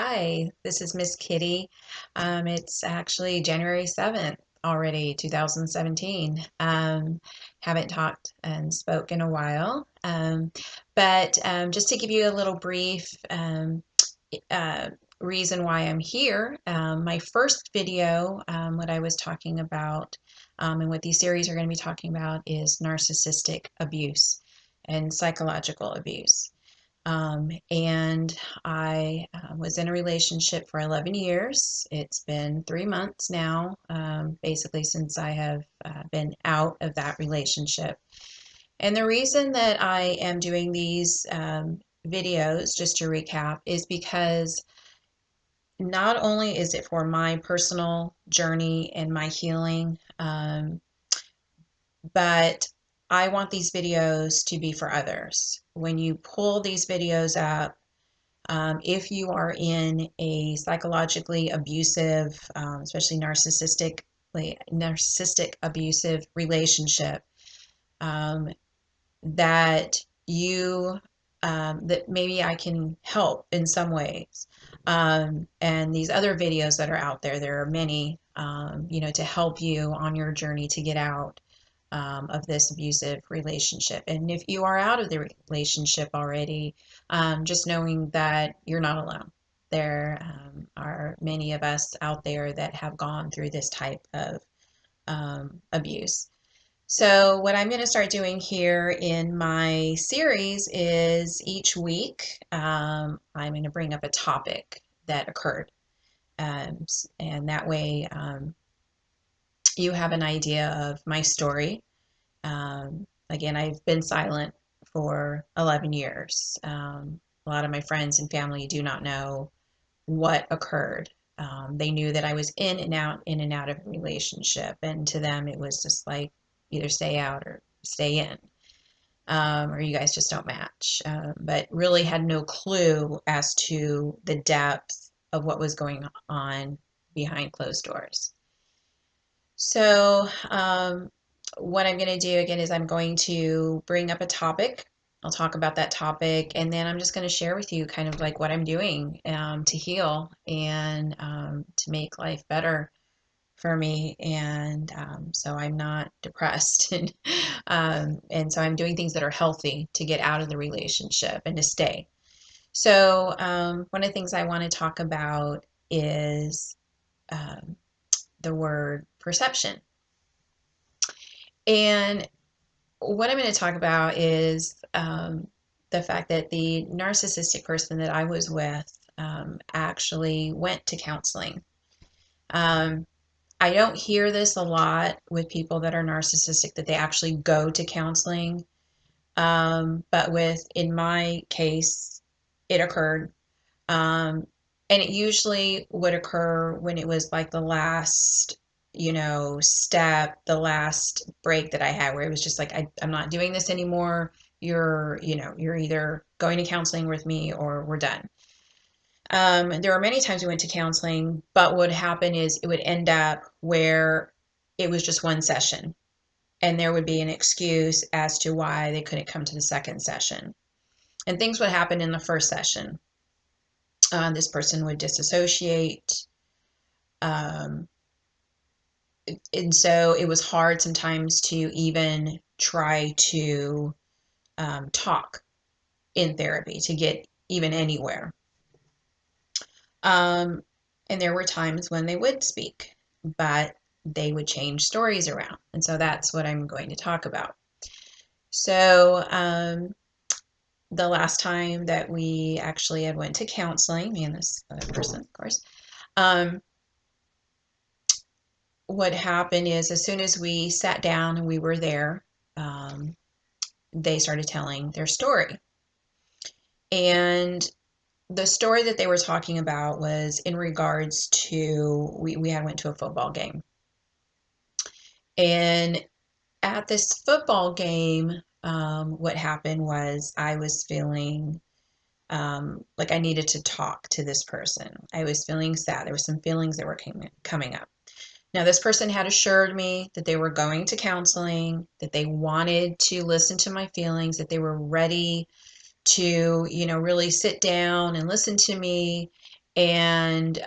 Hi, this is Miss Kitty. It's actually January 7th already, 2017. Haven't talked and spoke in a while. But just to give you a little brief uh, reason why I'm here, my first video, what I was talking about, and what these series are going to be talking about is narcissistic abuse and psychological abuse. And I was in a relationship for 11 years. It's been 3 months now, basically, since I have been out of that relationship. And the reason that I am doing these videos, just to recap, is because not only is it for my personal journey and my healing, but I want these videos to be for others. When you pull these videos up, if you are in a psychologically abusive, especially narcissistic abusive relationship, um, that you that maybe I can help in some ways. And these other videos that are out there, there are many, to help you on your journey to get out of this abusive relationship. And if you are out of the relationship already, just knowing that you're not alone. There are many of us out there that have gone through this type of abuse. So, what I'm going to start doing here in my series is each week I'm going to bring up a topic that occurred. And that way you have an idea of my story. Again, I've been silent for 11 years. A lot of my friends and family do not know what occurred. They knew that I was in and out of a relationship, and to them it was just like either stay out or stay in, or you guys just don't match. But really had no clue as to the depth of what was going on behind closed doors. So, what I'm going to do again is I'm going to bring up a topic. I'll talk about that topic, and then I'm just going to share with you kind of like what I'm doing to heal and to make life better for me. And so I'm not depressed, and so I'm doing things that are healthy to get out of the relationship and to stay. So one of the things I want to talk about is um, the word perception. And what I'm going to talk about is the fact that the narcissistic person that I was with actually went to counseling. Um, I don't hear this a lot with people that are narcissistic, that they actually go to counseling. But in my case, it occurred. And it usually would occur when it was like the last, step, the last break that I had, where it was just like, I'm not doing this anymore. You're either going to counseling with me or we're done. There were many times we went to counseling, but what would happen is it would end up where it was just one session, and there would be an excuse as to why they couldn't come to the second session. And things would happen in the first session. This person would disassociate. Um, and so it was hard sometimes to even try to talk in therapy to get even anywhere. Um, and there were times when they would speak, but they would change stories around. And so that's what I'm going to talk about. So the last time that we actually had went to counseling, me and this other person, of course, what happened is as soon as we sat down and we were there, they started telling their story. And the story that they were talking about was in regards to, we had went to a football game. And at this football game, what happened was I was feeling like I needed to talk to this person. I was feeling sad. There were some feelings that were coming up. Now, this person had assured me that they were going to counseling, that they wanted to listen to my feelings, that they were ready to, really sit down and listen to me. and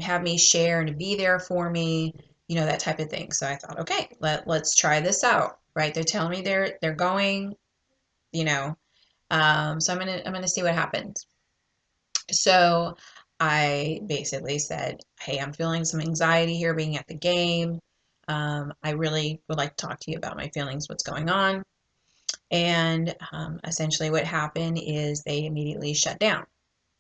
have me share and to be there for me, that type of thing. So I thought, okay, let's try this out, right? They're telling me they're going, you know, so I'm gonna see what happens. So I basically said, hey, I'm feeling some anxiety here being at the game. I really would like to talk to you about my feelings, what's going on. And essentially what happened is they immediately shut down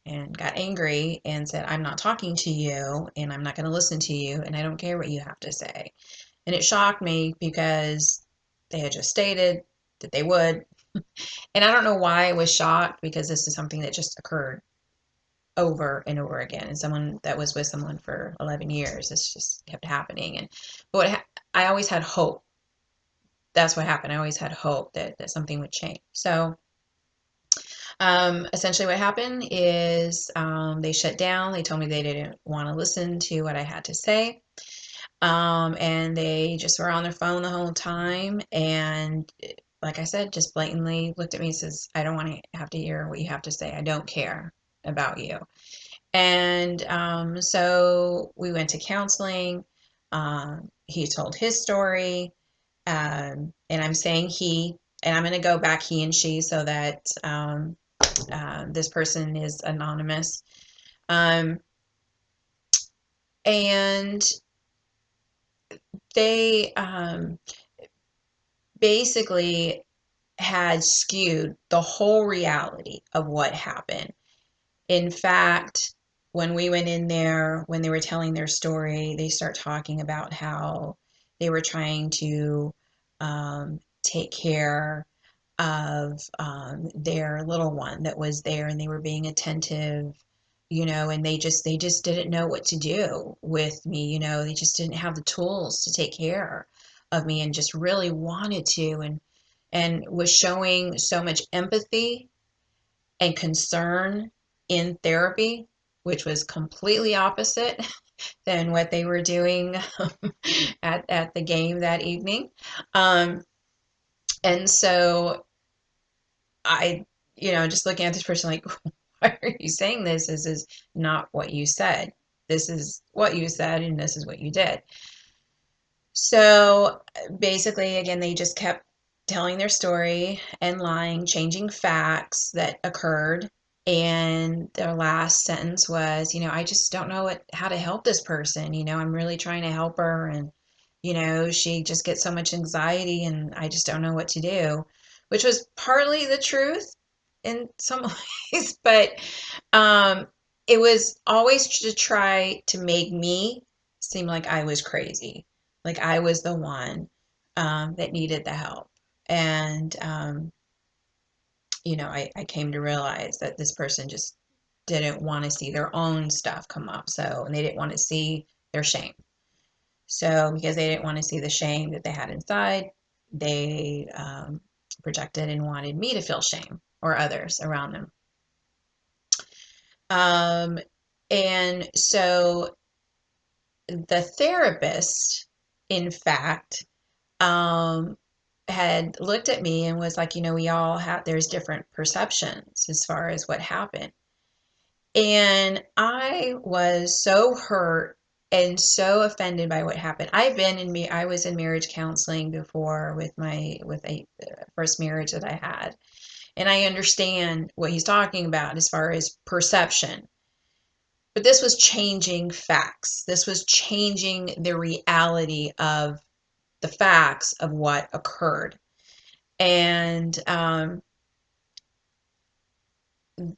and got angry and said, I'm not talking to you and I'm not going to listen to you and I don't care what you have to say. And it shocked me because they had just stated that they would. And I don't know why I was shocked, because this is something that just occurred over and over again. And someone that was with someone for 11 years, this just kept happening. And but I always had hope. That's what happened. I always had hope that something would change. So essentially what happened is they shut down. They told me they didn't want to listen to what I had to say. And they just were on their phone the whole time. And like I said, just blatantly looked at me and says, I don't want to have to hear what you have to say. I don't care about you. And so we went to counseling. He told his story. And I'm saying he, and I'm going to go back he and she so that this person is anonymous. And they basically had skewed the whole reality of what happened. In fact, when we went in there, when they were telling their story, they start talking about how they were trying to take care of their little one that was there, and they were being attentive, and they just didn't know what to do with me, they just didn't have the tools to take care of me, and just really wanted to, and was showing so much empathy and concern in therapy, which was completely opposite than what they were doing at the game that evening. Um, and so I, just looking at this person like, why are you saying this? This is not what you said. This is what you said, and this is what you did. So basically, again, they just kept telling their story and lying, changing facts that occurred. And their last sentence was, I just don't know how to help this person. I'm really trying to help her. And, she just gets so much anxiety and I just don't know what to do, which was partly the truth in some ways, but um, it was always to try to make me seem like I was crazy, like I was the one that needed the help. And, I came to realize that this person just didn't want to see their own stuff come up. So, and they didn't want to see their shame. So, because they didn't want to see the shame that they had inside, they projected and wanted me to feel shame or others around them. And so the therapist, in fact, had looked at me and was like, we all have, there's different perceptions as far as what happened. And I was so hurt and so offended by what happened. I was in marriage counseling before with a first marriage that I had. And I understand what he's talking about as far as perception. But this was changing facts. This was changing the reality of the facts of what occurred. And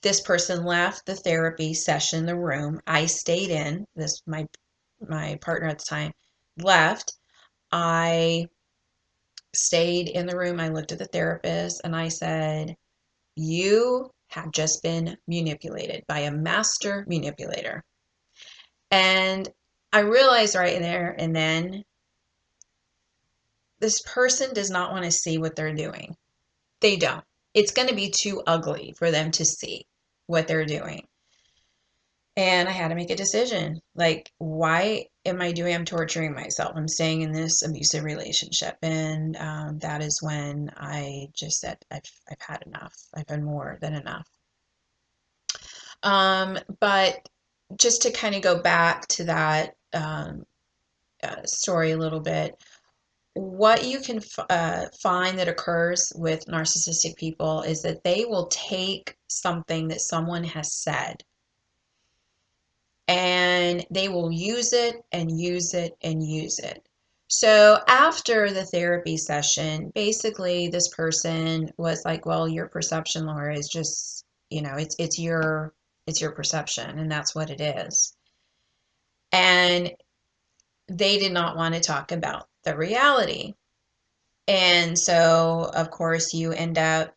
this person left the therapy session, the room. I stayed in. My partner at the time left. I stayed in the room. I looked at the therapist and I said, you have just been manipulated by a master manipulator. And I realized right there and then, this person does not want to see what they're doing. They don't. It's going to be too ugly for them to see what they're doing. And I had to make a decision. Like, why am I doing? I'm torturing myself. I'm staying in this abusive relationship. And that is when I just said, I've had enough. I've had more than enough. But just to kind of go back to that story a little bit, what you can find that occurs with narcissistic people is that they will take something that someone has said and they will use it and use it and use it. So after the therapy session, basically this person was like, "Well, your perception, Laura, is just, it's your perception, and that's what it is." And they did not want to talk about the reality. And so, of course, you end up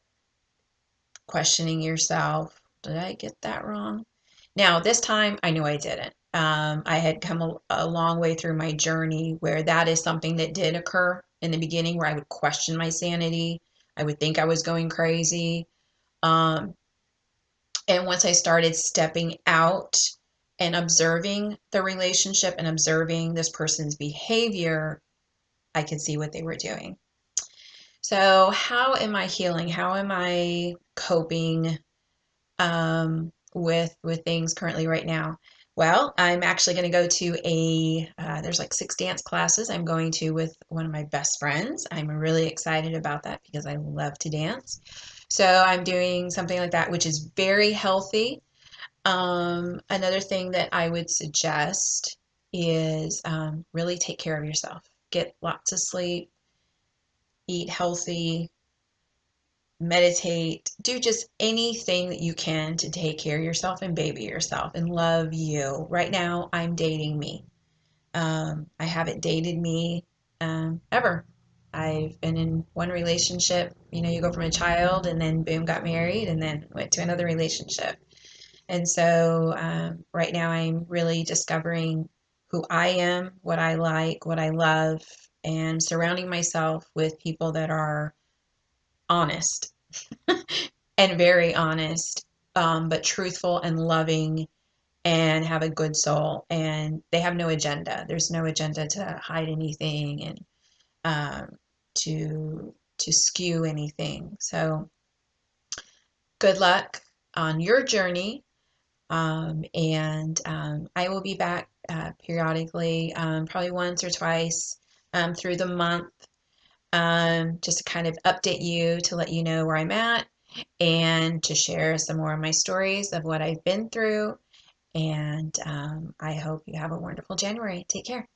questioning yourself. Did I get that wrong? Now, this time I knew I didn't. I had come a long way through my journey where that is something that did occur in the beginning, where I would question my sanity. I would think I was going crazy. Um, and once I started stepping out and observing the relationship and observing this person's behavior, I could see what they were doing. So, how am I healing? How am I coping with things currently right now? Well, I'm actually going to go to there's like 6 dance classes I'm going to with one of my best friends. I'm really excited about that because I love to dance. So I'm doing something like that, which is very healthy. Another thing that I would suggest is really take care of yourself. Get lots of sleep, eat healthy, meditate, do just anything that you can to take care of yourself and baby yourself and love you. Right now, I'm dating me. I haven't dated me ever. I've been in one relationship. You go from a child and then boom, got married and then went to another relationship. And so right now, I'm really discovering who I am, what I like, what I love, and surrounding myself with people that are honest and very honest, but truthful and loving and have a good soul. And they have no agenda. There's no agenda to hide anything and to skew anything. So good luck on your journey. And I will be back periodically, probably once or twice through the month, just to kind of update you to let you know where I'm at and to share some more of my stories of what I've been through. And I hope you have a wonderful January. Take care.